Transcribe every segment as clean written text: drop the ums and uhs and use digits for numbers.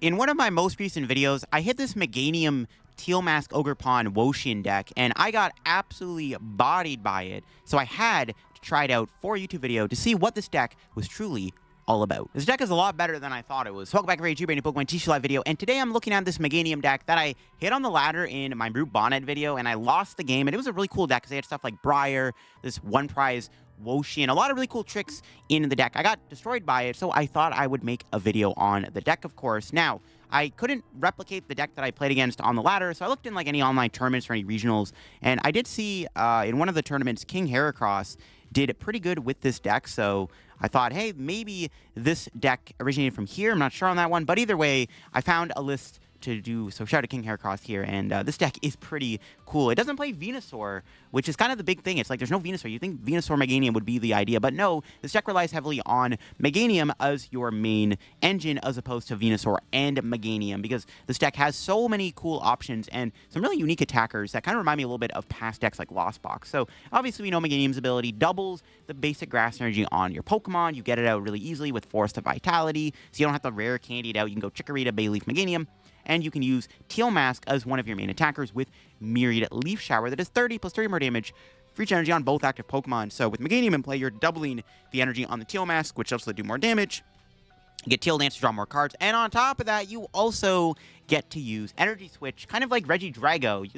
In one of my most recent videos, I hit this Meganium Teal Mask Ogerpon Wo-Chien deck, and I got absolutely bodied by it, so I had to try it out for a YouTube video to see what this deck was truly all about. This deck is a lot better than I thought it was. Welcome back to Regigigas PRE Pokemon TCG Live video, and today I'm looking at this Meganium deck that I hit on the ladder in my Root Bonnet video, and I lost the game, and it was a really cool deck because they had stuff like Briar, this one prize Wo-Chien, a lot of really cool tricks in the deck. I got destroyed by it, so I thought I would make a video on the deck, of course. Now, I couldn't replicate the deck that I played against on the ladder, so I looked in like any online tournaments or any regionals, and I did see in one of the tournaments, King Heracross did pretty good with this deck, so I thought, hey, maybe this deck originated from here. I'm not sure on that one, but either way, I found a list to do, so shout out to King Heracross here, and this deck is pretty cool. It doesn't play Venusaur, which is kind of the big thing. It's like there's no Venusaur. You think Venusaur Meganium would be the idea, but no, this deck relies heavily on Meganium as your main engine as opposed to Venusaur and Meganium, because this deck has so many cool options and some really unique attackers that kind of remind me a little bit of past decks like Lost Box. So obviously we know Meganium's ability doubles the basic grass energy on your Pokemon. You get it out really easily with Forest of Vitality, so you don't have to rare candy it out. You can go Chikorita, Bayleef, Meganium. And you can use Teal Mask as one of your main attackers with Myriad Leaf Shower that does 30 plus 30 more damage for each energy on both active Pokemon. So with Meganium in play, you're doubling the energy on the Teal Mask, which helps to do more damage. You get Teal Dance to draw more cards. And on top of that, you also get to use Energy Switch, kind of like Regigigas.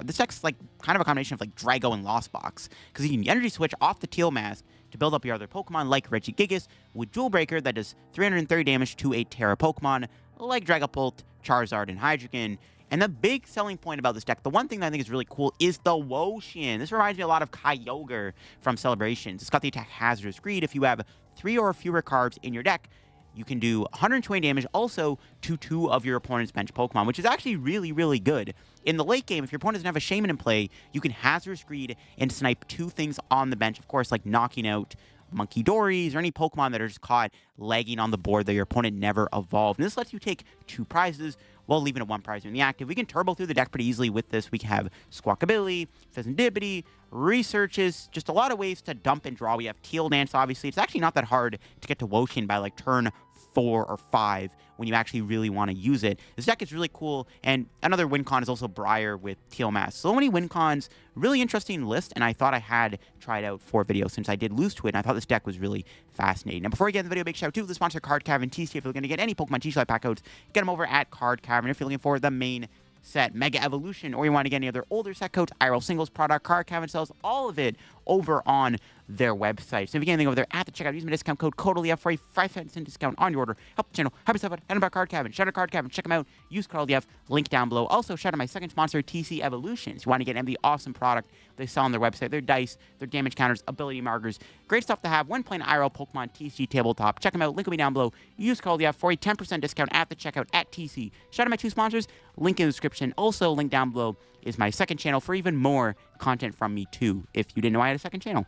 This deck's like kind of a combination of like Drago and Lost Box, because you can Energy Switch off the Teal Mask to build up your other Pokemon like Regigigas with Jewel Breaker that does 330 damage to a Terra Pokemon like Dragapult, Charizard, and Hydreigon. And the big selling point about this deck, the one thing that I think is really cool, is the Wo-Chien. This reminds me a lot of Kyogre from Celebrations. It's got the attack Hazardous Greed. If you have 3 or fewer cards in your deck, you can do 120 damage also to 2 of your opponent's bench Pokemon, which is actually really, really good. In the late game, if your opponent doesn't have a Shaman in play, you can Hazardous Greed and snipe 2 things on the bench, of course, like knocking out Monkey Dories or any Pokemon that are just caught lagging on the board that your opponent never evolved. And this lets you take 2 prizes while leaving 1 prize in the active. We can turbo through the deck pretty easily with this. We have Squawkabilly, Fezandipiti, Researches, just a lot of ways to dump and draw. We have Teal Dance, obviously. It's actually not that hard to get to Wo-Chien by like turn 4 or 5 when you actually really want to use it. This deck is really cool, and another win con is also Briar with Teal Mask. So many win cons, really interesting list, and I thought I had tried out for video since I did lose to it, and I thought this deck was really fascinating. Now, before we get into the video, big shout out to the sponsor, Card Cavern TCG. If you're looking to get any Pokemon TCG Live pack codes, get them over at Card Cavern. If you're looking for the main set, Mega Evolution, or you want to get any other older set codes, IRL singles product, Card Cavern sells all of it over on their website. So if you get anything over there at the checkout, use my discount code CODELIF for a 5% discount on your order. Help the channel, help yourself out, and about Card Cavern. Shout out Card Cavern, check them out, use CODELIF, link down below. Also, shout out my second sponsor, TC Evolutions. You want to get the awesome product they sell on their website, their dice, their damage counters, ability markers, great stuff to have when playing IRL Pokemon TCG Tabletop. Check them out, link will be down below. Use CODELIF for a 10% discount at the checkout at TC. Shout out my 2 sponsors, link in the description. Also, link down below is my second channel for even more content from me too, if you didn't know I had a second channel.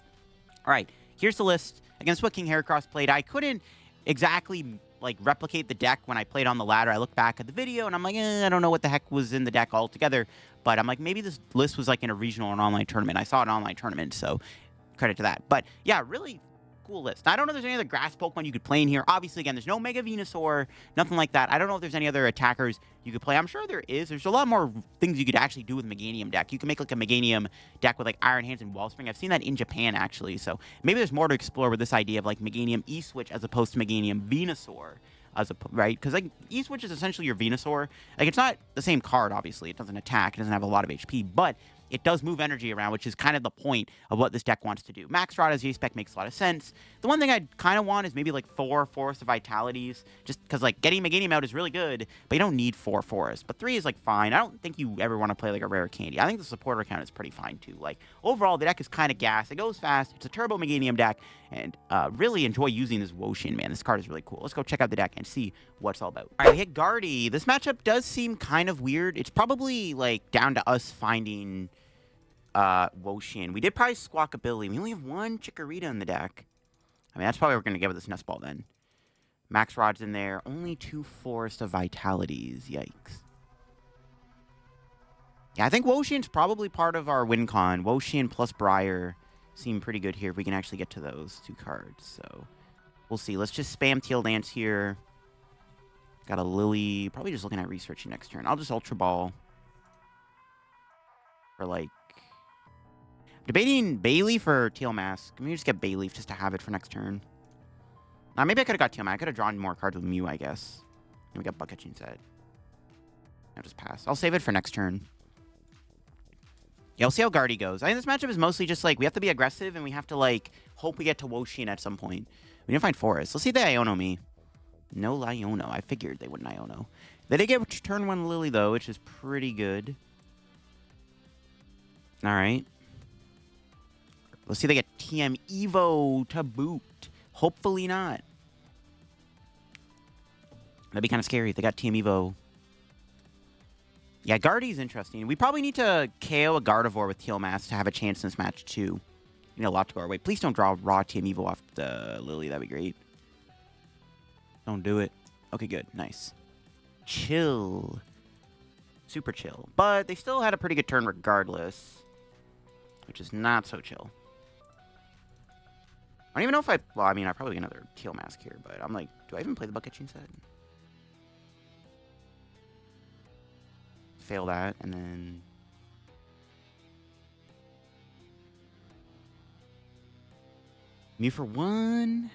All right, here's the list against what King Heracross played. I couldn't exactly like replicate the deck when I played on the ladder. I looked back at the video and I'm like, I don't know what the heck was in the deck altogether. But I'm like, maybe this list was like in a regional or an online tournament. I saw an online tournament, so credit to that. But yeah, really cool list. Now, I don't know if there's any other grass Pokemon you could play in here. Obviously, again, there's no Mega Venusaur, nothing like that. I don't know if there's any other attackers you could play. I'm sure there is. There's a lot more things you could actually do with Meganium deck. You can make like a Meganium deck with like Iron Hands and Wellspring. I've seen that in Japan, actually. So maybe there's more to explore with this idea of like Meganium E-Switch as opposed to Meganium Venusaur. Right? Because like E-Switch is essentially your Venusaur. Like, it's not the same card, obviously. It doesn't attack. It doesn't have a lot of HP. But it does move energy around, which is kind of the point of what this deck wants to do. Max Rod as J-Spec makes a lot of sense. The one thing I kind of want is maybe like 4 Forest of Vitalities, just because like getting Meganium out is really good, but you don't need 4 Forest. But 3 is like fine. I don't think you ever want to play like a rare candy. I think the supporter count is pretty fine too. Like, overall, the deck is kind of gas. It goes fast. It's a turbo Meganium deck, and really enjoy using this Wo-Chien, man. This card is really cool. Let's go check out the deck and see what it's all about. All right, we hit Gardy. This matchup does seem kind of weird. It's probably like down to us finding Wo-Chien. We did probably Squawkabilly. We only have 1 Chikorita in the deck. I mean, that's probably what we're going to get with this Nest Ball then. Max Rod's in there. Only 2 Forest of Vitalities. Yikes. Yeah, I think Wo-Chien's probably part of our win con. Wo-Chien plus Briar seem pretty good here if we can actually get to those 2 cards. So, we'll see. Let's just spam Teal Dance here. Got a Lillie. Probably just looking at researching next turn. I'll just Ultra Ball. For, like... Debating Bayleef or Teal Mask. Let me just get Bayleef just to have it for next turn. Maybe I could have got Teal Mask. I could have drawn more cards with Mew, I guess. And we got Bug Catching Set. I'll just pass. I'll save it for next turn. Yeah, we'll see how Gardy goes. I think this matchup is mostly just, like, we have to be aggressive and we have to, like, hope we get to Wo-Chien at some point. We didn't find Forest. Let's see if they Iono me. No Iono. I figured they wouldn't Iono. They did get turn 1 Lillie, though, which is pretty good. All right. Let's see if they get TM Evo to boot. Hopefully not. That'd be kind of scary if they got TM Evo. Yeah, Gardy's interesting. We probably need to KO a Gardevoir with Teal Mask to have a chance in this match, too. You need a lot to go our way. Please don't draw raw TM Evo off the Lillie. That'd be great. Don't do it. Okay, good. Nice. Chill. Super chill. But they still had a pretty good turn regardless. Which is not so chill. I don't even know if I... Well, I mean, I probably get another Teal Mask here. But I'm like, do I even play the Bug Catching Set? Fail that, and then... Mew for 1.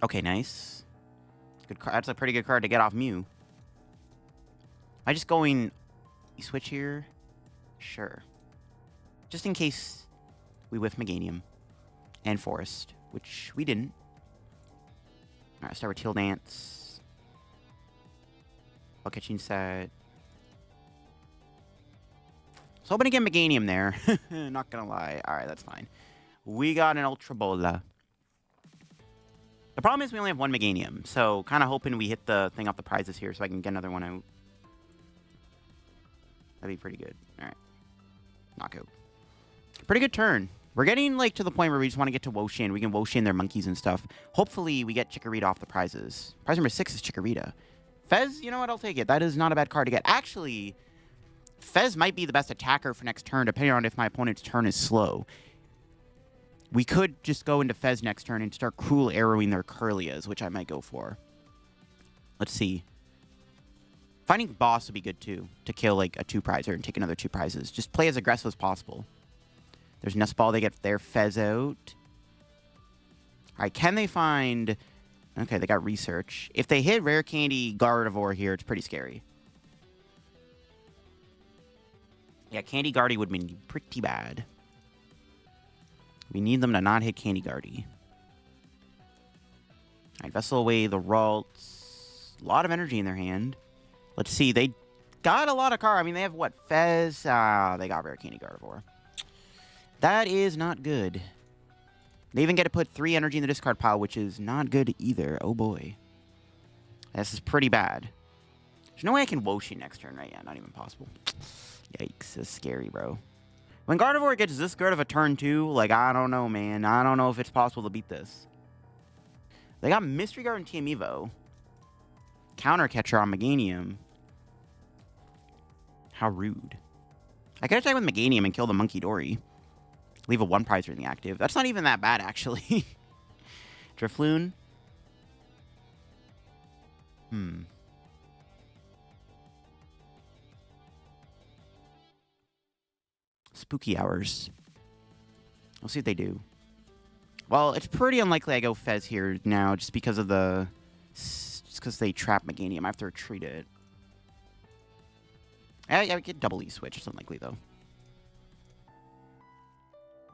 Okay, nice. Good card. That's a pretty good card to get off Mew. Am I just going... You switch here? Sure. Just in case we whiff Meganium. And Forest, which we didn't. Alright, start with Teal Dance. Bug Catching Set. So hoping to get Meganium there. Not gonna lie. Alright, that's fine. We got an Ultra Ball. The problem is we only have one Meganium. So kind of hoping we hit the thing off the prizes here so I can get another one out. That'd be pretty good. Alright. Knockout. Pretty good turn. We're getting like to the point where we just want to get to Wo-Chien. We can Wo-Chien their monkeys and stuff. Hopefully we get Chikorita off the prizes. Prize number 6 is Chikorita. Fez, you know what? I'll take it. That is not a bad card to get. Actually... Fez might be the best attacker for next turn, depending on if my opponent's turn is slow. We could just go into Fez next turn and start cruel arrowing their Curlias, which I might go for. Let's see. Finding Boss would be good, too, to kill, like, a 2-prizer and take another 2 prizes. Just play as aggressive as possible. There's Nest Ball. They get their Fez out. All right, can they find... Okay, they got Research. If they hit Rare Candy Gardevoir here, it's pretty scary. Yeah, Candy Gardy would be pretty bad. We need them to not hit Candy Gardy. Alright, Vessel away the Ralts. A lot of energy in their hand. Let's see, they got a lot of cards. I mean, they have what? Fez? They got Rare Candy Gardevoir. That is not good. They even get to put 3 energy in the discard pile, which is not good either. Oh boy. This is pretty bad. There's no way I can Wo-Chien next turn, right? Yeah, not even possible. Yikes, that's scary, bro. When Gardevoir gets this good of a turn, too, like, I don't know, man. I don't know if it's possible to beat this. They got Mystery Guard and TM Evo. Counter Catcher on Meganium. How rude. I could attack with Meganium and kill the Monkey Dory. Leave a 1-prizer in the active. That's not even that bad, actually. Drifloon. Spooky Hours. We'll see what they do. Well, it's pretty unlikely I go Fez here now, just because of the... Just because they trap Meganium. I have to retreat it. I would get double E-Switch. It's unlikely, though.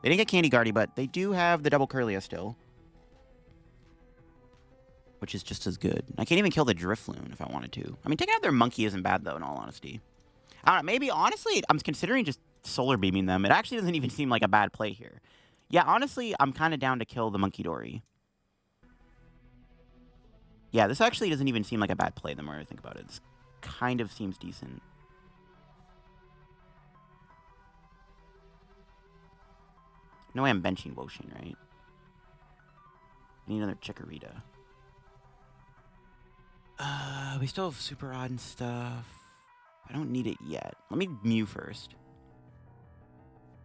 They didn't get Candy Gardy, but they do have the double Curlia still. Which is just as good. I can't even kill the Drifloon if I wanted to. I mean, taking out their monkey isn't bad, though, in all honesty. I don't know. Maybe, honestly, I'm considering just Solar Beaming them. It actually doesn't even seem like a bad play here. Yeah, honestly, I'm kind of down to kill the Monkey Dory. Yeah, this actually doesn't even seem like a bad play the more I think about it. This kind of seems decent. No way I'm benching Wo-Chien, right? I need another Chikorita. We still have Super Odd and stuff. I don't need it yet. Let me Mew first.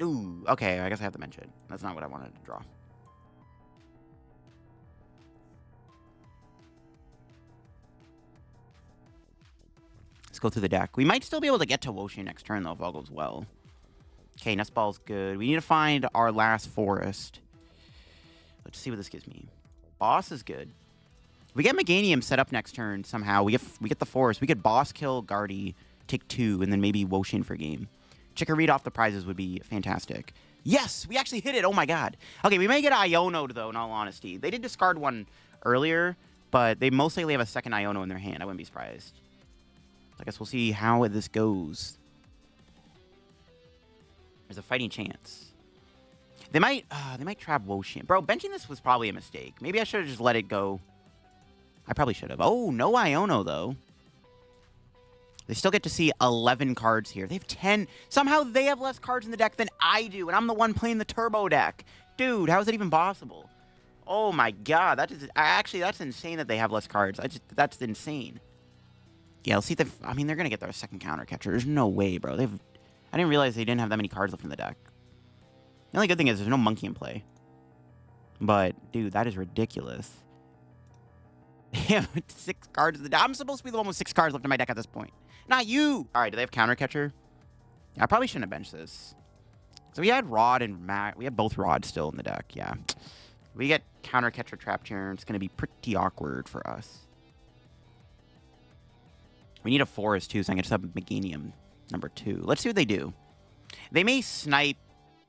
Ooh, okay, I guess I have to mention it. That's not what I wanted to draw. Let's go through the deck. We might still be able to get to Wo-Chien next turn, though, if all goes well. Okay, Nest Ball's good. We need to find our last forest. Let's see what this gives me. Boss is good. We get Meganium set up next turn somehow. We get the forest. We could boss kill Guardy, take 2, and then maybe Wo-Chien for game. Chikorita off the prizes would be fantastic. Yes, we actually hit it. Oh, my God. Okay, we may get Iono, though, in all honesty. They did discard one earlier, but they most likely have a second Iono in their hand. I wouldn't be surprised. I guess we'll see how this goes. There's a fighting chance. They might trap Wo-Chien. Bro, benching this was probably a mistake. Maybe I should have just let it go. I probably should have. Oh, no Iono, though. They still get to see 11 cards here. They have 10. Somehow they have less cards in the deck than I do, and I'm the one playing the turbo deck. Dude, how is that even possible? Oh, my God. That is actually, that's insane that they have less cards. That's insane. Yeah, let's see if I mean, they're going to get their second counter catcher. There's no way, bro. I didn't realize they didn't have that many cards left in the deck. The only good thing is there's no monkey in play. But, dude, that is ridiculous. They have 6 cards in the deck. I'm supposed to be the one with 6 cards left in my deck at this point. Not you! Alright, do they have counter catcher? I probably shouldn't have benched this. So we had Rod and Matt. We have both Rods still in the deck, yeah. We get counter catcher trapped here. It's going to be pretty awkward for us. We need a forest, too, so I can just have Meganium number 2. Let's see what they do. They may snipe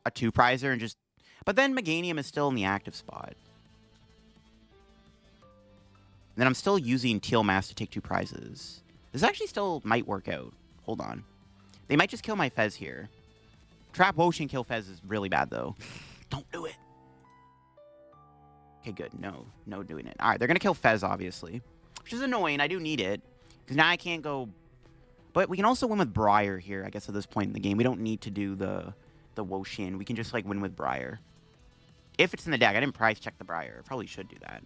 a 2-prizer and just... But then Meganium is still in the active spot. And then I'm still using Teal Mask to take 2 prizes. This actually still might work out. Hold on. They might just kill my Fez here. Trap Wo-Chien, kill Fez is really bad, though. Don't do it. Okay, good. No doing it. All right, they're going to kill Fez, obviously. Which is annoying. I do need it. Because now I can't go... But we can also win with Briar here, I guess, at this point in the game. We don't need to do the Wo-Chien. We can just, like, win with Briar. If it's in the deck. I didn't prize check the Briar. I probably should do that.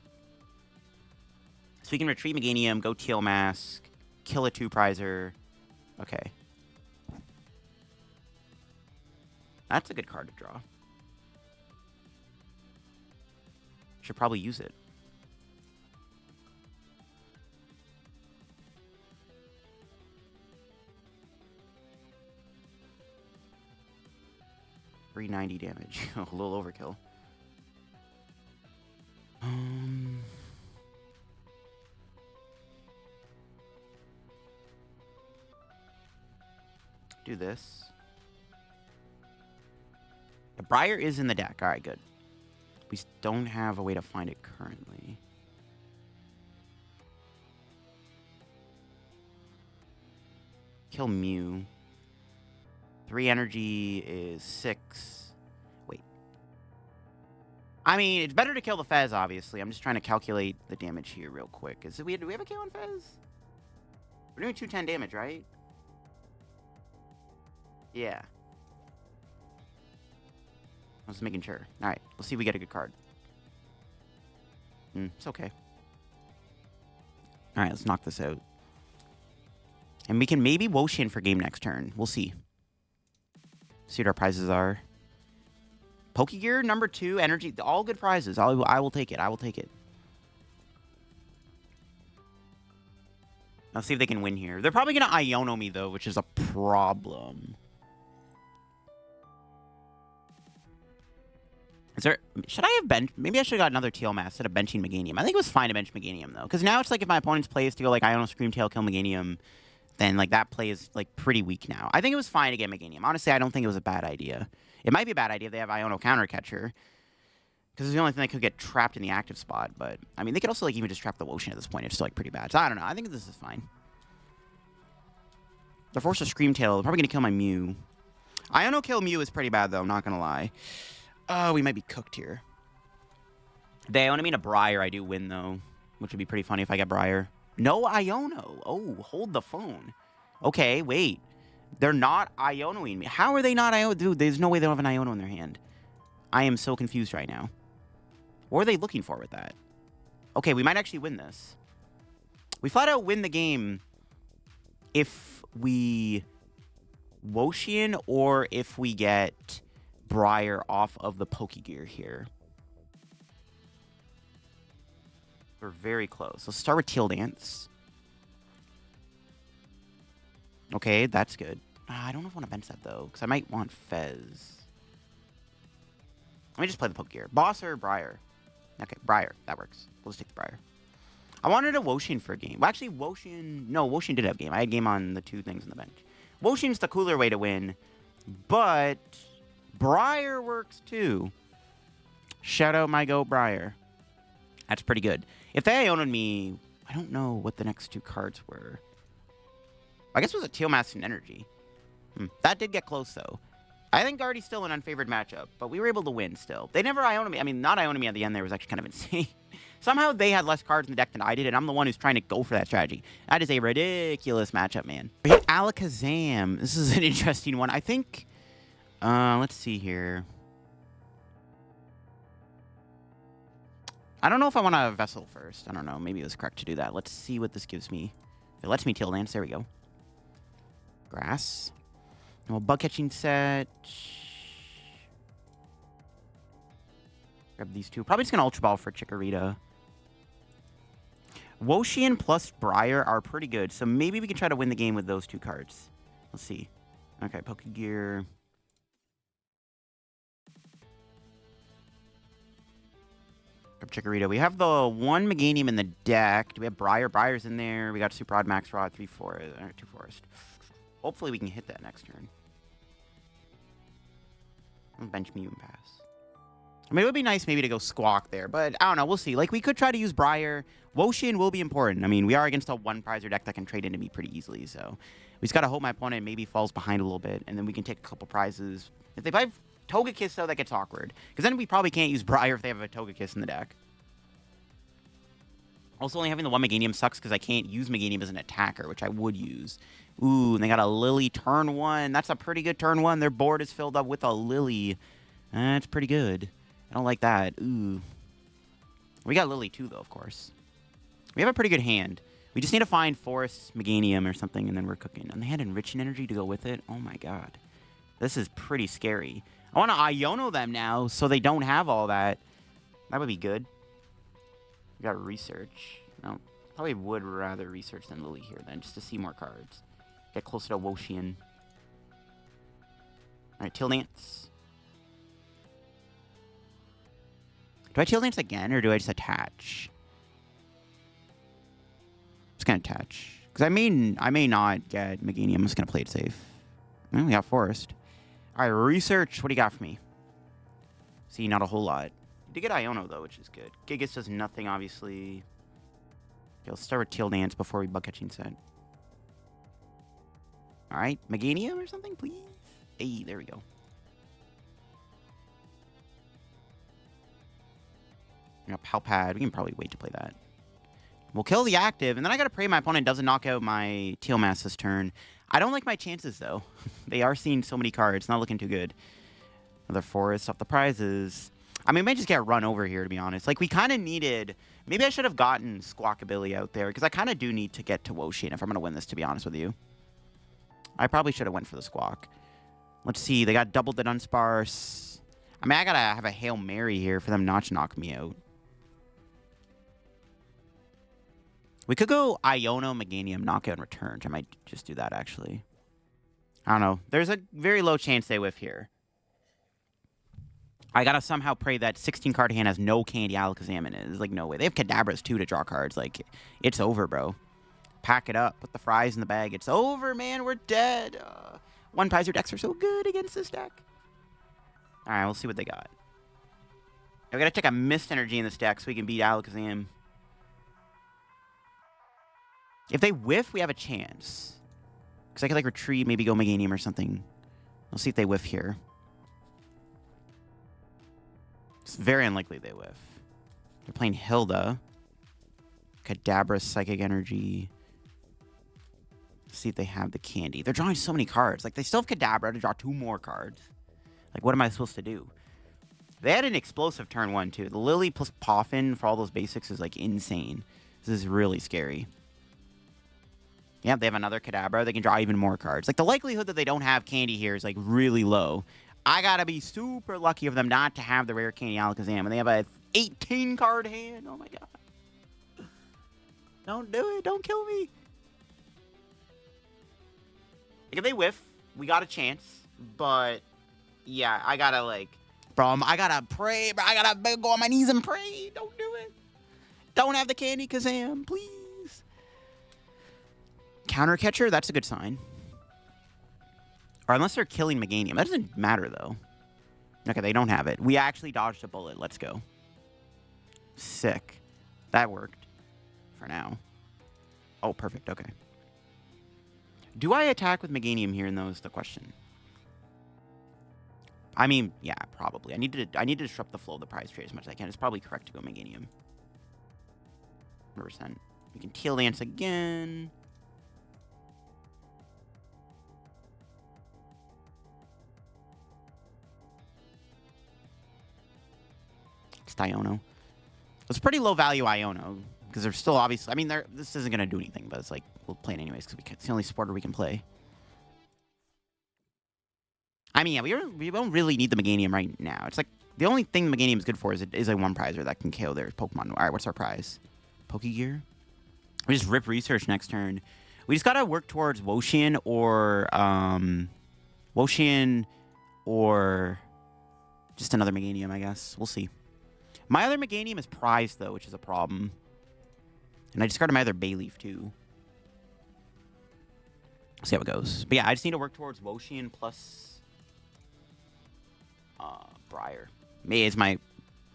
So we can retreat Meganium, go Teal Mask, kill a 2-prizer. Okay. That's a good card to draw. Should probably use it. $390 damage. A little overkill. Do this. The Briar is in the deck. All right, good. We don't have a way to find it currently. Kill Mew. 3 energy is 6. Wait. I mean, it's better to kill the Fez, obviously. I'm just trying to calculate the damage here real quick. Do we have a KO on Fez? We're doing 210 damage, right? Yeah. I was making sure. Alright, let's see if we get a good card. It's okay. Alright, let's knock this out. And we can maybe Wo-Chien for game next turn. We'll see. See what our prizes are. Pokégear, number 2, energy. All good prizes. I will take it. I will take it. Let's see if they can win here. They're probably going to Iono me, though, which is a problem. Should I have benched? Maybe I should have got another Teal Mask instead of benching Meganium. I think it was fine to bench Meganium, though. Because now it's like if my opponent's play is to go like Iono, Scream Tail, kill Meganium, then like that play is like pretty weak now. I think it was fine to get Meganium. Honestly, I don't think it was a bad idea. It might be a bad idea if they have Iono counter catcher. Because it's the only thing that could get trapped in the active spot. But, I mean, they could also like even just trap the Wo-Chien at this point. It's still like pretty bad. So I don't know. I think this is fine. The Forest of Scream Tail. They're probably going to kill my Mew. Iono kill Mew is pretty bad, though. I'm not going to lie. Oh, we might be cooked here. They only mean a Briar. I do win, though. Which would be pretty funny if I get Briar. No Iono. Oh, hold the phone. Okay, wait. They're not Ionoing me. How are they not Iono? Dude, there's no way they don't have an Iono in their hand. I am so confused right now. What are they looking for with that? Okay, we might actually win this. We flat out win the game if we Wo-Chien or if we get Briar off of the Pokégear here. We're very close. Let's start with Teal Dance. Okay, that's good. I don't know if I want to bench that, though, because I might want Fez. Let me just play the Pokégear. Boss or Briar? Okay, Briar. That works. We'll just take the Briar. I wanted a Wo-Chien for a game. Well, actually, Wo-Chien... No, Wo-Chien did have game. I had game on the 2 things on the bench. Wo-Chien's the cooler way to win, but Briar works, too. Shout out my goat, Briar. That's pretty good. If they Iono'd me... I don't know what the next 2 cards were. I guess it was a Teal Mask and Energy. That did get close, though. I think Guardy's still an unfavored matchup, but we were able to win still. They never Iono me. I mean, not Iono me at the end there was actually kind of insane. Somehow they had less cards in the deck than I did, and I'm the one who's trying to go for that strategy. That is a ridiculous matchup, man. We hit Alakazam. This is an interesting one. I think... let's see here. I don't know if I want to Vessel first. I don't know. Maybe it was correct to do that. Let's see what this gives me. It lets me Teal Dance. There we go. Grass. Well, Bug Catching Set. Grab these 2. Probably just going to Ultra Ball for Chikorita. Wo-Chien plus Briar are pretty good, so maybe we can try to win the game with those 2 cards. Let's see. Okay, Pokégear. Grab Chikorita. We have the 1 Meganium in the deck. Do we have Briar? Briar's in there. We got Super Rod, Max Rod, 2 Forest. Hopefully we can hit that next turn. I'll bench Mew and pass. I mean, it would be nice maybe to go Squawk there, but I don't know. We'll see. Like, we could try to use Briar. Wo-Chien will be important. I mean, we are against a 1-prizer deck that can trade into me pretty easily, so we just got to hope my opponent maybe falls behind a little bit, and then we can take a couple prizes. If they play Togekiss, though, that gets awkward, because then we probably can't use Briar if they have a Togekiss in the deck. Also, only having the 1 Meganium sucks because I can't use Meganium as an attacker, which I would use. Ooh, and they got a Lillie turn 1. That's a pretty good turn 1. Their board is filled up with a Lillie. That's pretty good. I don't like that. Ooh. We got Lillie too, though, of course. We have a pretty good hand. We just need to find Forest Meganium or something, and then we're cooking. And they had Enriching Energy to go with it. Oh, my God. This is pretty scary. I want to Iono them now so they don't have all that. That would be good. We got Research. No, probably would rather Research than Lillie here, then, just to see more cards. Get closer to Wo-Chien. Alright, Teal Dance. Do I Teal Dance again, or do I just attach? Just gonna attach. Because I may not get Meganium. I'm just gonna play it safe. Well, we got Forest. Alright, Research. What do you got for me? See, not a whole lot. You did get Iono, though, which is good. Gigas does nothing, obviously. Okay, let's start with Teal Dance before we Bug Catching Set. Alright, Meganium or something, please? Hey, there we go. You know, Pal Pad. We can probably wait to play that. We'll kill the active, and then I gotta pray my opponent doesn't knock out my Teal Mask this turn. I don't like my chances, though. They are seeing so many cards. Not looking too good. Another Forest off the prizes. I mean, we might just get run over here, to be honest. Like, we kind of needed... Maybe I should have gotten Squawkabilly out there, because I kind of do need to get to Wo-Chien if I'm going to win this, to be honest with you. I probably should have went for the Squawk. Let's see. They got doubled the Dunsparce. I mean, I got to have a Hail Mary here for them not to knock me out. We could go Iono, Meganium, knockout, and return. I might just do that, actually. I don't know. There's a very low chance they whiff here. I gotta somehow pray that 16-card hand has no Candy Alakazam in it. There's like no way. They have Kadabras, too, to draw cards. Like, it's over, bro. Pack it up. Put the fries in the bag. It's over, man. We're dead. 1-prizer decks are so good against this deck. All right, we'll see what they got. We gotta check a Mist Energy in this deck so we can beat Alakazam. If they whiff, we have a chance. Because I could, like, retreat, maybe go Meganium or something. We'll see if they whiff here. It's very unlikely they whiff. They're playing Hilda. Kadabra, Psychic Energy. Let's see if they have the candy. They're drawing so many cards. Like, they still have Kadabra to draw 2 more cards. Like, what am I supposed to do? They had an explosive turn 1, too. The Lillie plus Poffin for all those basics is, like, insane. This is really scary. Yeah, they have another Kadabra. They can draw even more cards. Like, the likelihood that they don't have candy here is, like, really low. I gotta be super lucky of them not to have the rare Candy Alakazam. And they have a 18-card hand. Oh, my God. Don't do it. Don't kill me. If they whiff, we got a chance. But, yeah, I gotta, like... Bro, I gotta pray, bro. I gotta go on my knees and pray. Don't do it. Don't have the candy, Kazam, please. Counter catcher, that's a good sign. Or unless they're killing Meganium. That doesn't matter, though. Okay, they don't have it. We actually dodged a bullet. Let's go. Sick. That worked. For now. Oh, perfect. Okay. Do I attack with Meganium here? And that was the question. I mean, yeah, probably. I need to disrupt the flow of the prize trade as much as I can. It's probably correct to go Meganium. 100%. We can Teal Dance again. It's Iono. It's pretty low value Iono because they're still obviously. I mean, this isn't gonna do anything, but it's like we'll play it anyways because it's the only supporter we can play. I mean, yeah, we don't really need the Meganium right now. It's like the only thing the Meganium is good for is a one prizer that can KO their Pokemon. All right, what's our prize? Pokégear. We just rip research next turn. We just gotta work towards Wo-Chien or just another Meganium, I guess. We'll see. My other Meganium is prized, though, which is a problem. And I discarded my other Bayleef, too. See how it goes. But yeah, I just need to work towards Wo-Chien plus Briar. May is my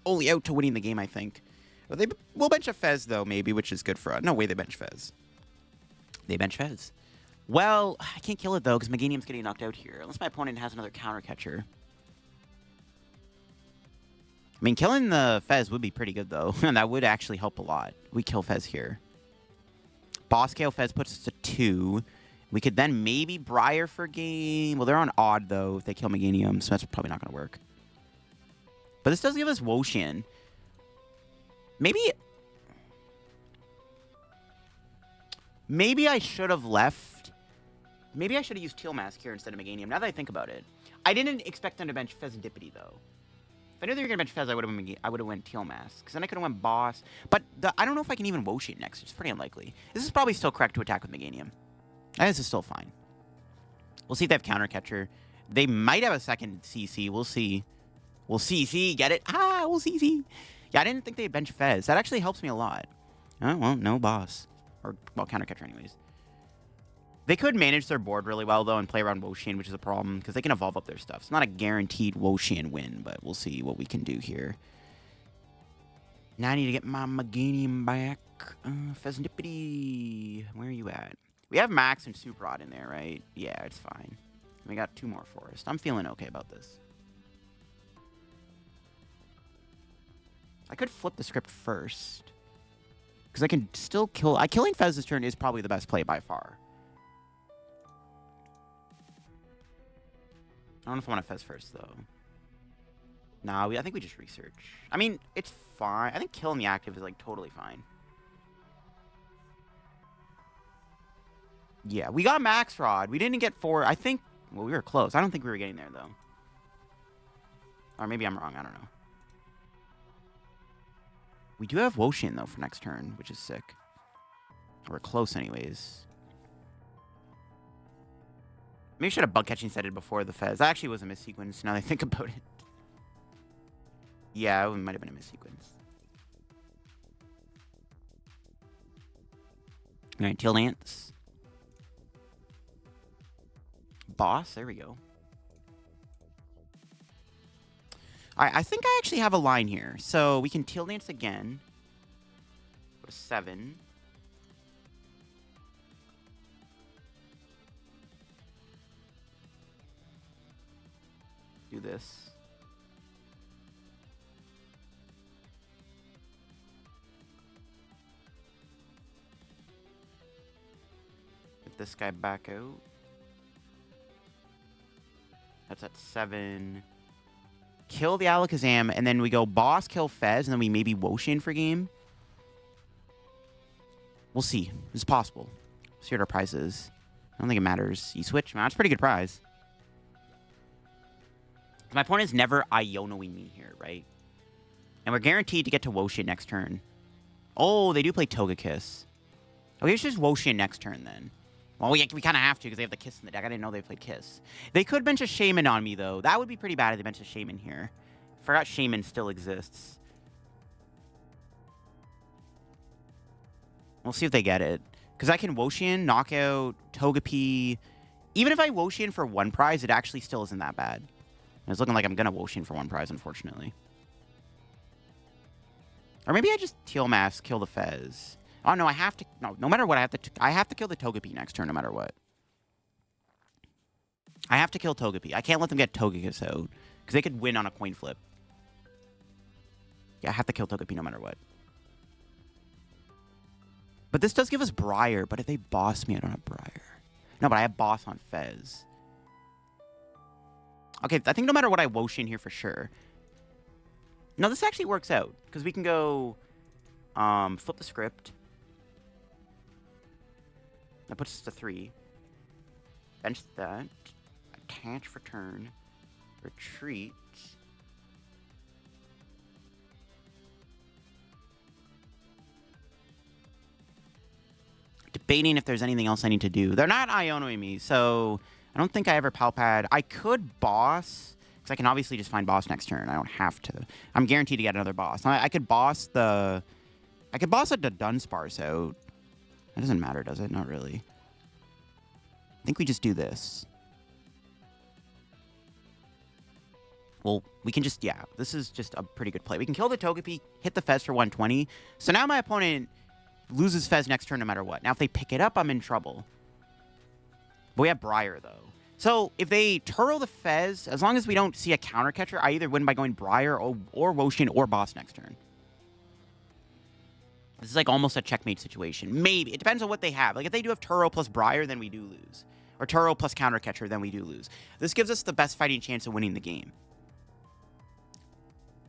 only out to winning the game, I think. But they will bench a Fez, though, maybe, which is good for us. No way they bench Fez. They bench Fez. Well, I can't kill it, though, because Meganium's getting knocked out here. Unless my opponent has another counter catcher. I mean, killing the Fez would be pretty good, though. And that would actually help a lot. We kill Fez here. Boss KO Fez puts us to 2. We could then maybe Briar for game. Well, they're on odd, though, if they kill Meganium, so that's probably not going to work. But this does give us Wo-Chien. Maybe I should have left. Maybe I should have used Teal Mask here instead of Meganium, now that I think about it. I didn't expect them to bench Fezandipiti, though. If I knew they were going to bench Fez, I would have went Teal Mask. Because then I could have went Boss. But I don't know if I can even Wo-Chien next. It's pretty unlikely. This is probably still correct to attack with Meganium. This is still fine. We'll see if they have Counter Catcher. They might have a second CC. We'll see. We'll CC. Get it? Ah, we'll CC. Yeah, I didn't think they'd bench Fez. That actually helps me a lot. Oh, well, no Boss. Or, well, Counter Catcher anyways. They could manage their board really well, though, and play around Wo-Chien, which is a problem, because they can evolve up their stuff. It's not a guaranteed Wo-Chien win, but we'll see what we can do here. Now I need to get my Meganium back. Fezandipiti. Where are you at? We have Max and Super Rod in there, right? Yeah, it's fine. We got 2 more Forest. I'm feeling okay about this. I could flip the script first. Because I can still kill... Killing Fez this turn is probably the best play by far. I don't know if I want to Fez first, though. Nah, I think we just research. I mean, it's fine. I think killing the active is, like, totally fine. Yeah, we got Max Rod. We didn't get 4. I think... Well, we were close. I don't think we were getting there, though. Or maybe I'm wrong. I don't know. We do have Wo-Chien, though, for next turn, which is sick. We're close anyways. Maybe I should have Bug Catching Set it before the Fez. That actually was a missequence, now that I think about it. Yeah, it might have been a missequence. Alright, Teal Dance. Boss, there we go. Alright, I think I actually have a line here. So we can Teal Dance again. Go to 7. Do this. Get this guy back out. That's at 7. Kill the Alakazam, and then we go Boss, kill Fez, and then we maybe Wo-Chien for game. We'll see. It's possible. See what our prize is. I don't think it matters. You switch? Man, that's a pretty good prize. My point is never Ionoing me here, right? And we're guaranteed to get to Wo-Chien next turn. Oh, they do play Togekiss. Okay, it's just Wo-Chien next turn, then. Well, we kind of have to because they have the Kiss in the deck. I didn't know they played Kiss. They could bench a Shaman on me, though. That would be pretty bad if they bench a Shaman here. Forgot Shaman still exists. We'll see if they get it. Because I can Wo-Chien, knock out Togepi. Even if I Wo-Chien for 1 prize, it actually still isn't that bad. It's looking like I'm going to Wo-Chien for 1 prize, unfortunately. Or maybe I just Teal Mask, kill the Fez. Oh, no, I have to... No matter what, I have to kill the Togepi next turn, no matter what. I have to kill Togepi. I can't let them get Togekiss out. Because they could win on a coin flip. Yeah, I have to kill Togepi no matter what. But this does give us Briar. But if they boss me, I don't have Briar. No, but I have boss on Fez. Okay, I think no matter what, I Wo-Chien here for sure. No, this actually works out. Because we can go... flip the script. That puts us to 3. Bench that. Attach for turn. Retreat. Debating if there's anything else I need to do. They're not Ionoing me, so I don't think I ever Pal Pad. I could boss, because I can obviously just find boss next turn. I don't have to. I'm guaranteed to get another boss. I could boss the... I could boss a Dunsparce out. That doesn't matter, does it? Not really. I think we just do this. Well, we can just... Yeah, this is just a pretty good play. We can kill the Togepi, hit the Fez for 120. So now my opponent loses Fez next turn no matter what. Now, if they pick it up, I'm in trouble. But we have Briar, though. So if they Turo the Fez, as long as we don't see a counter catcher, I either win by going Briar or Wo-Chien or boss next turn. This is like almost a checkmate situation. Maybe. It depends on what they have. Like if they do have Turo plus Briar, then we do lose. Or Turo plus counter catcher, then we do lose. This gives us the best fighting chance of winning the game.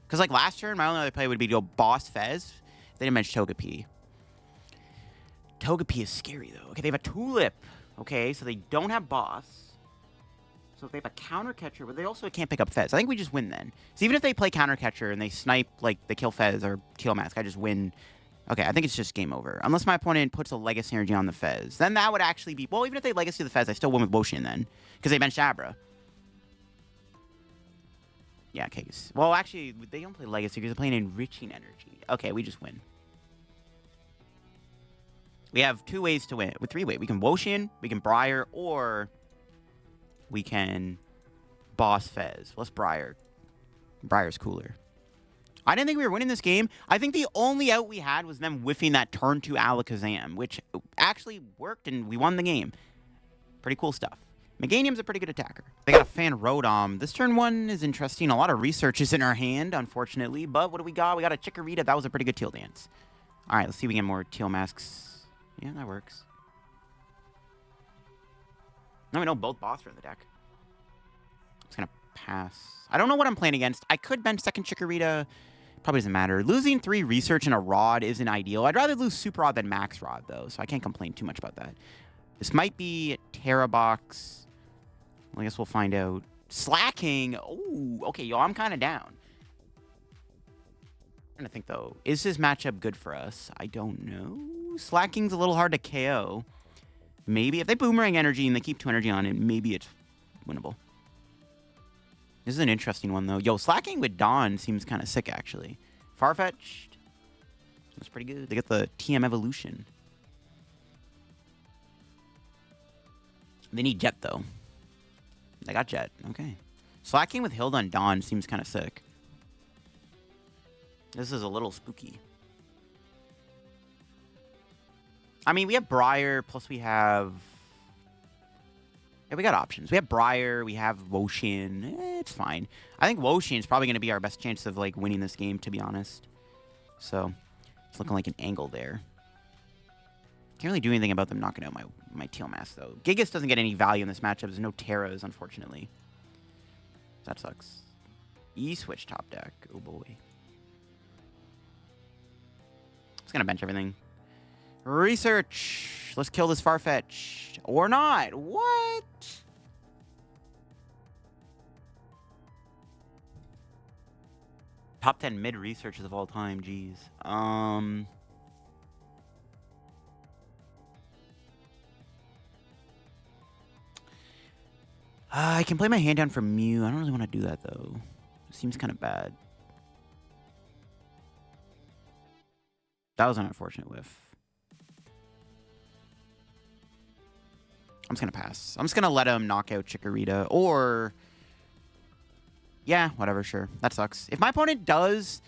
Because like last turn, my only other play would be to go boss Fez. They didn't mention Togepi. Togepi is scary, though. Okay, they have a Tulip. Okay, so they don't have boss. So if they have a counter catcher, but they also can't pick up Fez. I think we just win then. So even if they play counter catcher and they snipe, like, they kill Fez or Teal Mask, I just win. Okay, I think it's just game over. Unless my opponent puts a Legacy Energy on the Fez. Then that would actually be... Well, even if they Legacy the Fez, I still win with Wo-Chien then. Because they benched Abra. Yeah, okay. Well, actually, they don't play Legacy because they're playing Enriching Energy. Okay, we just win. We have 2 ways to win. With 3 ways. We can Wo-Chien, we can Briar, or we can boss Fez. Let's Briar. Briar's cooler. I didn't think we were winning this game. I think the only out we had was them whiffing that turn 2 Alakazam, which actually worked, and we won the game. Pretty cool stuff. Meganium's a pretty good attacker. They got a Fan Rodom. This turn 1 is interesting. A lot of research is in our hand, unfortunately. But what do we got? We got a Chikorita. That was a pretty good Teal Dance. All right, let's see if we get more Teal Masks. Yeah, that works. Now we know both boss are in the deck. It's going to pass. I don't know what I'm playing against. I could bench second Chikorita. Probably doesn't matter. Losing 3 research and a Rod isn't ideal. I'd rather lose Super Rod than Max Rod, though, so I can't complain too much about that. This might be Terra Box. Well, I guess we'll find out. Slacking. Oh, okay, yo, I'm kind of down. I'm trying to think, though. Is this matchup good for us? I don't know. Slacking's a little hard to KO. Maybe if they Boomerang Energy and they keep 2 energy on it, maybe it's winnable. This is an interesting one, though. Yo, Slacking with Dawn seems kind of sick, actually. Farfetch'd. That's pretty good. They get the TM Evolution. They need Jet, though. They got Jet. Okay. Slacking with Hilda and Dawn seems kind of sick. This is a little spooky. I mean, we have Briar, plus we have... Yeah, we got options. We have Briar, we have Wo-Chien. It's fine. I think Wo-Chien is probably going to be our best chance of, like, winning this game, to be honest. So, it's looking like an angle there. Can't really do anything about them knocking out my Teal Mask, though. Gigas doesn't get any value in this matchup. There's no Terras, unfortunately. That sucks. E-Switch top deck. Oh, boy. Just going to bench everything. Research. Let's kill this Farfetch. Or not. What? Top 10 mid researches of all time. Jeez. I can play my hand down for Mew. I don't really want to do that, though. It seems kind of bad. That was an unfortunate whiff. I'm just going to pass. I'm just going to let him knock out Chikorita. Or... yeah, whatever, sure. That sucks. If my opponent does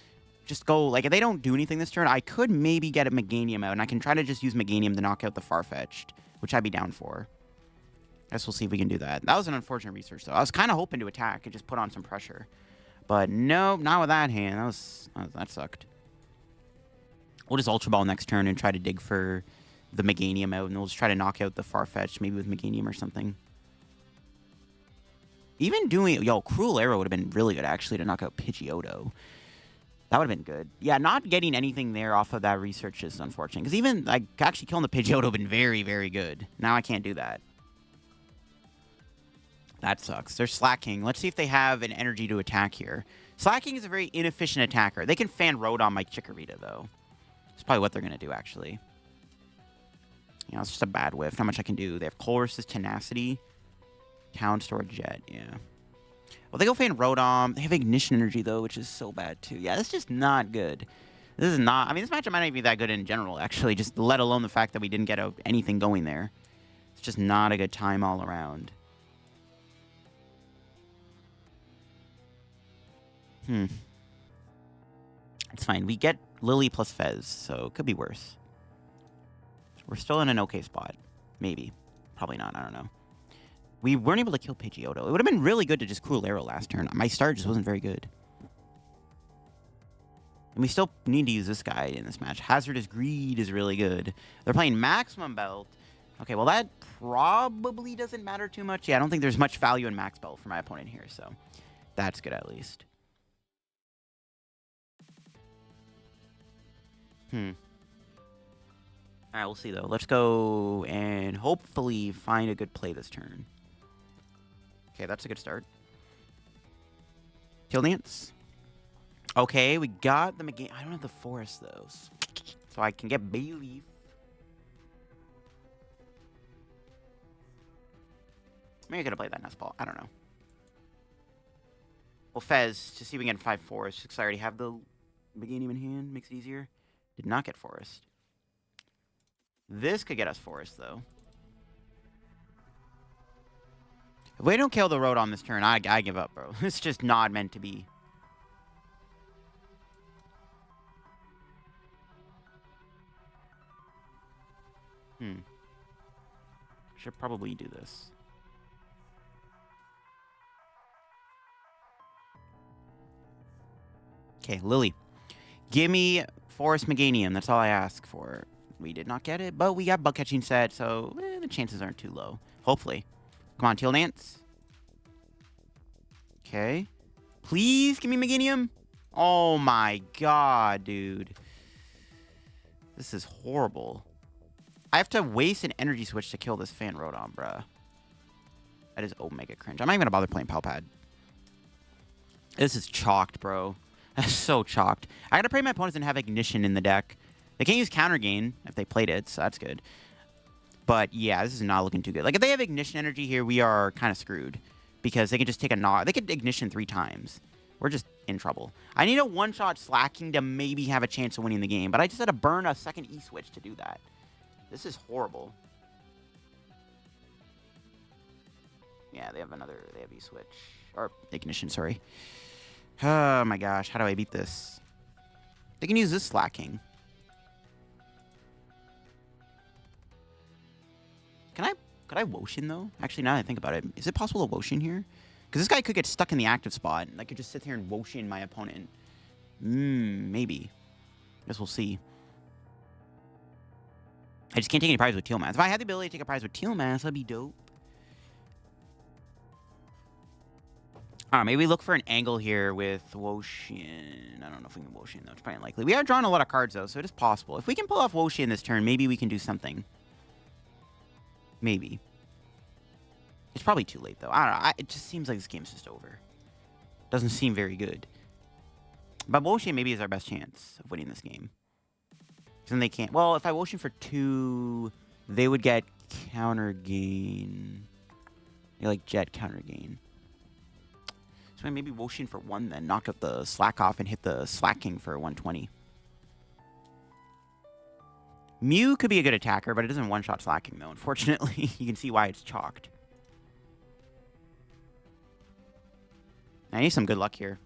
just go... like, if they don't do anything this turn, I could maybe get a Meganium out. And I can try to just use Meganium to knock out the Farfetch'd. Which I'd be down for. I guess we'll see if we can do that. That was an unfortunate research, though. I was kind of hoping to attack and just put on some pressure. But nope, not with that hand. That sucked. We'll just Ultra Ball next turn and try to dig for the Meganium out. And we'll just try to knock out the Farfetch'd, maybe with Meganium or something. Even doing... yo, Cruel Arrow would have been really good, actually, to knock out Pidgeotto. That would have been good. Yeah, not getting anything there off of that research is unfortunate. Because even, like, actually killing the Pidgeotto would have been very, very good. Now I can't do that. That sucks. They're slacking. Let's see if they have an energy to attack here. Slacking is a very inefficient attacker. They can fan Rotom like Chikorita, though. That's probably what they're going to do, actually. You know, it's just a bad whiff. Not much I can do. They have Colress's Tenacity. Town Store Jet, yeah. Well, they go fan Rotom. They have Ignition Energy, though, which is so bad, too. Yeah, that's just not good. This is not... I mean, this matchup might not be that good in general, actually. Just let alone the fact that we didn't get anything going there. It's just not a good time all around. It's fine. We get Lillie plus Fez, so it could be worse. We're still in an okay spot. Maybe. Probably not. I don't know. We weren't able to kill Pidgeotto. It would have been really good to just Cruel Arrow last turn. My start just wasn't very good. And we still need to use this guy in this match. Hazardous Greed is really good. They're playing Maximum Belt. Okay, well, that probably doesn't matter too much. Yeah, I don't think there's much value in Max Belt for my opponent here, so that's good at least. Alright, we'll see, though. Let's go and hopefully find a good play this turn. Okay, that's a good start. Teal Dance. Okay, we got the Meganium. I don't have the Forest, though. So I can get Bayleef. Maybe I could have played that Nest Ball. I don't know. Well, Fez, to see if we can get 5 Forest, because I already have the Meganium in hand. Makes it easier. Did not get Forest. This could get us Forest, though. If we don't kill the Rotom this turn, I give up, bro. It's just not meant to be. Should probably do this. Okay, Lillie. Give me Forest Meganium. That's all I ask for. We did not get it, but we got Bug Catching Set, so the chances aren't too low. Hopefully. Come on, Teal Dance. Okay. Please give me Meganium. Oh my god, dude. This is horrible. I have to waste an Energy Switch to kill this fan Rotom, bruh. That is Omega cringe. I'm not even gonna bother playing Pal Pad. This is chalked, bro. That's so chalked. I gotta pray my opponents didn't have Ignition in the deck. They can't use Counter Gain if they played it, so that's good. But yeah, this is not looking too good. Like, if they have Ignition Energy here, we are kind of screwed. Because they can just take a knock. They could Ignition 3 times. We're just in trouble. I need a one-shot Slacking to maybe have a chance of winning the game. But I just had to burn a second E-Switch to do that. This is horrible. Yeah, they have E-Switch. Or Ignition, sorry. Oh my gosh, how do I beat this? They can use this Slacking. Could I Wo-Chien, though? Actually, now that I think about it, is it possible to Wo-Chien here? Because this guy could get stuck in the active spot. I could just sit here and Wo-Chien my opponent. Maybe. Guess we'll see. I just can't take any prize with Teal Mass. If I had the ability to take a prize with Teal Mass, that'd be dope. Alright, maybe we look for an angle here with Wo-Chien. I don't know if we can Wo-Chien, though. It's probably unlikely. We are drawing a lot of cards, though, so it is possible. If we can pull off Wo-Chien this turn, maybe we can do something. Maybe. It's probably too late, though. I don't know. It just seems like this game's just over. Doesn't seem very good. But Wo-Chien maybe is our best chance of winning this game. Because then they can't... well, if I Wo-Chien for 2, they would get Counter Gain. They like jet counter gain. So maybe Wo-Chien for 1 then. Knock out the Slack off and hit the Slacking for 120. Mew could be a good attacker, but it doesn't one-shot Slacking though. Unfortunately, you can see why it's chalked. I need some good luck here.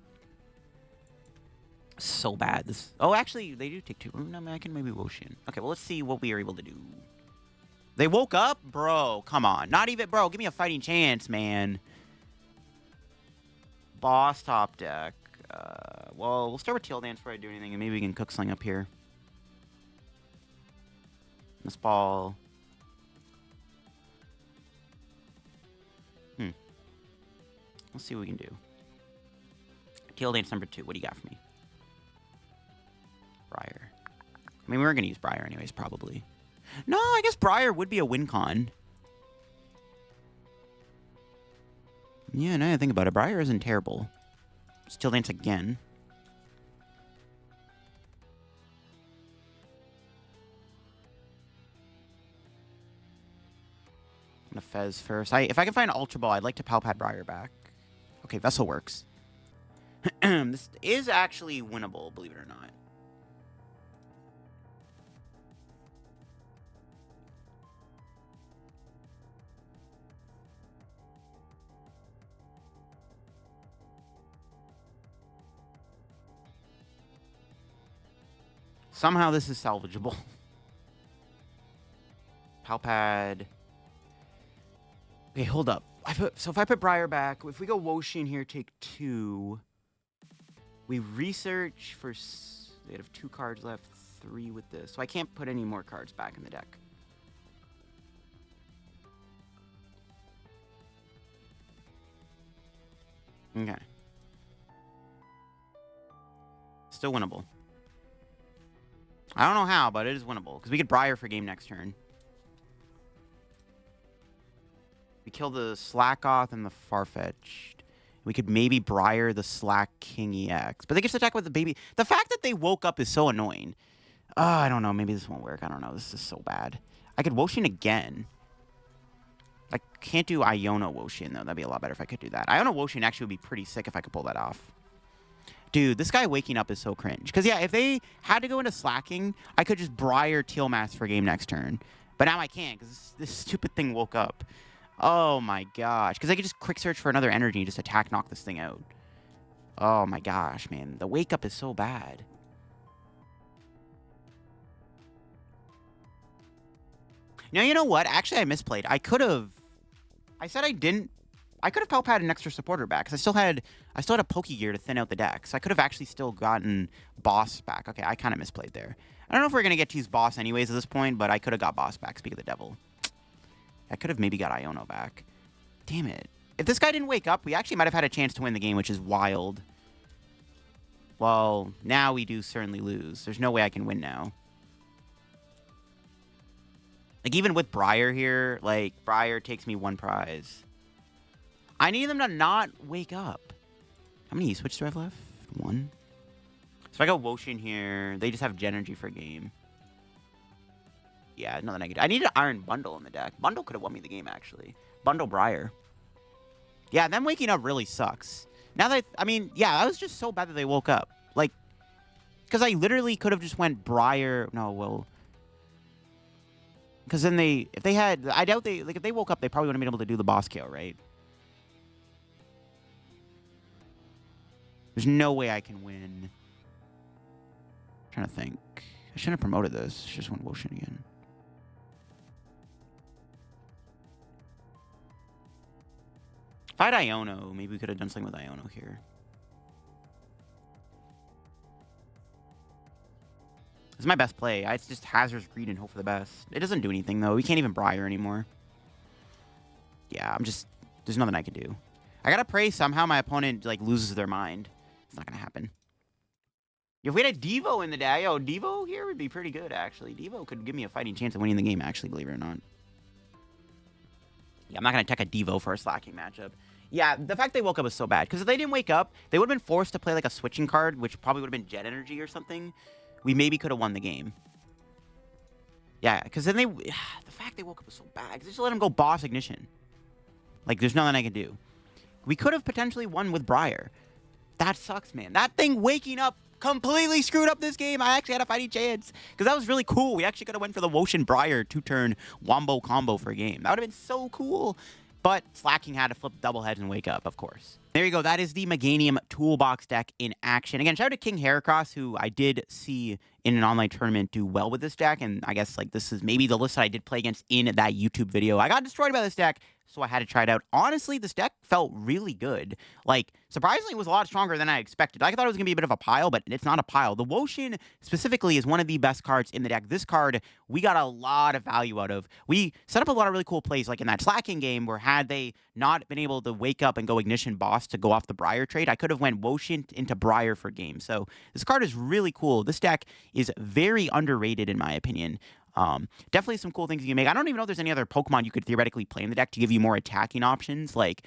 So bad. This. Oh, actually, they do take 2. No, I can maybe Wo-Chien. Okay, well, let's see what we are able to do. They woke up? Bro, come on. Not even... Bro, give me a fighting chance, man. Boss top deck. Well, we'll start with Teal Dance before I do anything, and maybe we can cook something up here. Nest Ball. Let's see what we can do. Teal Dance number 2. What do you got for me? Briar. I mean, we were going to use Briar anyways, probably. No, I guess Briar would be a win con. Yeah, now I think about it, Briar isn't terrible. Teal Dance again. I'm going to Fez first. If I can find Ultra Ball, I'd like to Pal Pad Briar back. Okay, Vessel works. This is actually winnable, believe it or not. Somehow this is salvageable. Pal Pad. Okay, hold up. So if I put Briar back, if we go Wo-Chien here, take 2. We research for... They have 2 cards left, 3 with this. So I can't put any more cards back in the deck. Okay. Still winnable. I don't know how, but it is winnable. Because we could Briar for game next turn. We kill the Slackoth and the Farfetch'd. We could maybe Briar the Slack King EX. But they get to attack with the baby. The fact that they woke up is so annoying. I don't know. Maybe this won't work. I don't know. This is so bad. I could Wo-Chien again. I can't do Iono Wo-Chien, though. That'd be a lot better if I could do that. Iono Wo-Chien actually would be pretty sick if I could pull that off. Dude, this guy waking up is so cringe. Because, yeah, if they had to go into Slacking, I could just Briar Teal Mask for game next turn. But now I can't because this stupid thing woke up. Oh, my gosh. Because I could just quick search for another energy and just attack knock this thing out. Oh, my gosh, man. The wake up is so bad. Now, you know what? Actually, I misplayed. I could have... I said I didn't... I could have Pal Pad an extra supporter back, because I still had a Pokégear to thin out the deck, so I could have actually still gotten Boss back. Okay, I kind of misplayed there. I don't know if we're going to get to use Boss anyways at this point, but I could have got Boss back, speak of the devil. I could have maybe got Iono back. Damn it. If this guy didn't wake up, we actually might have had a chance to win the game, which is wild. Well, now we do certainly lose. There's no way I can win now. Like, even with Briar here, like, Briar takes me 1 prize. I need them to not wake up. How many E-Switch do I have left? 1. So if I go Wo-Chien here, they just have Gen Energy for a game. Yeah, nothing I could do. I need an Iron Bundle in the deck. Bundle could have won me the game, actually. Bundle Briar. Yeah, them waking up really sucks. Now that, I mean, yeah, that was just so bad that they woke up. Like, because I literally could have just went Briar. No, well... Because then if they had, I doubt like, if they woke up, they probably wouldn't have been able to do the boss KO, right? There's no way I can win. I'm trying to think. I shouldn't have promoted this. Just went Wo-Chien again. If I had Iono, maybe we could have done something with Iono here. This is my best play. It's just Hazard's Greed and hope for the best. It doesn't do anything, though. We can't even Briar anymore. Yeah, there's nothing I can do. I gotta pray somehow my opponent, like, loses their mind. It's not gonna happen. If we had a Devo in the day, Devo here would be pretty good, actually. Devo could give me a fighting chance of winning the game, actually, believe it or not. Yeah, I'm not gonna take a Devo for a Slacking matchup. Yeah, the fact they woke up was so bad. Because if they didn't wake up, they would have been forced to play, like, a switching card, which probably would have been Jet Energy or something. We maybe could have won the game. Yeah, because then the fact they woke up was so bad. Because they just let him go Boss Ignition. Like, there's nothing I can do. We could have potentially won with Briar. That sucks, man. That thing waking up completely screwed up this game. I actually had a fighting chance because that was really cool. We actually could have went for the Wo-Chien Briar 2-turn wombo combo for a game. That would have been so cool. But Slacking had to flip double heads and wake up, of course. There you go. That is the Meganium Toolbox deck in action. Again, shout out to King Heracross, who I did see in an online tournament do well with this deck. And I guess like this is maybe the list that I did play against in that YouTube video. I got destroyed by this deck, so I had to try it out. Honestly, this deck felt really good. Like, surprisingly, it was a lot stronger than I expected. I thought it was going to be a bit of a pile, but it's not a pile. The Wo-Chien specifically is one of the best cards in the deck. This card, we got a lot of value out of. We set up a lot of really cool plays, like in that Slacking game, where had they not been able to wake up and go Ignition Boss to go off the Briar trade, I could have went Wo-Chien into Briar for game. So this card is really cool. This deck is very underrated, in my opinion. Definitely some cool things you can make. I don't even know if there's any other Pokemon you could theoretically play in the deck to give you more attacking options. Like,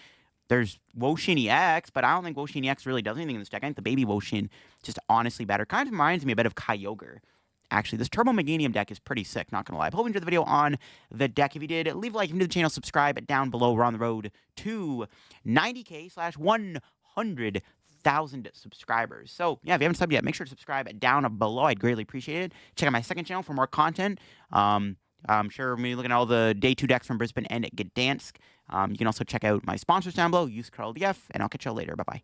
there's Wo-Chien EX, but I don't think Wo-Chien EX really does anything in this deck. I think the baby Wo-Chien just honestly better. Kind of reminds me a bit of Kyogre. Actually, this Turbo Meganium deck is pretty sick, not gonna lie. I hope you enjoyed the video on the deck. If you did, leave a like, if you're new to the channel, subscribe down below. We're on the road to 90K/100,000 subscribers. So, yeah, if you haven't subbed yet, make sure to subscribe down below. I'd greatly appreciate it. Check out my second channel for more content. I'm sure we're looking at all the Day 2 decks from Brisbane and Gdansk. You can also check out my sponsors down below. Use code LDF, and I'll catch you all later. Bye-bye.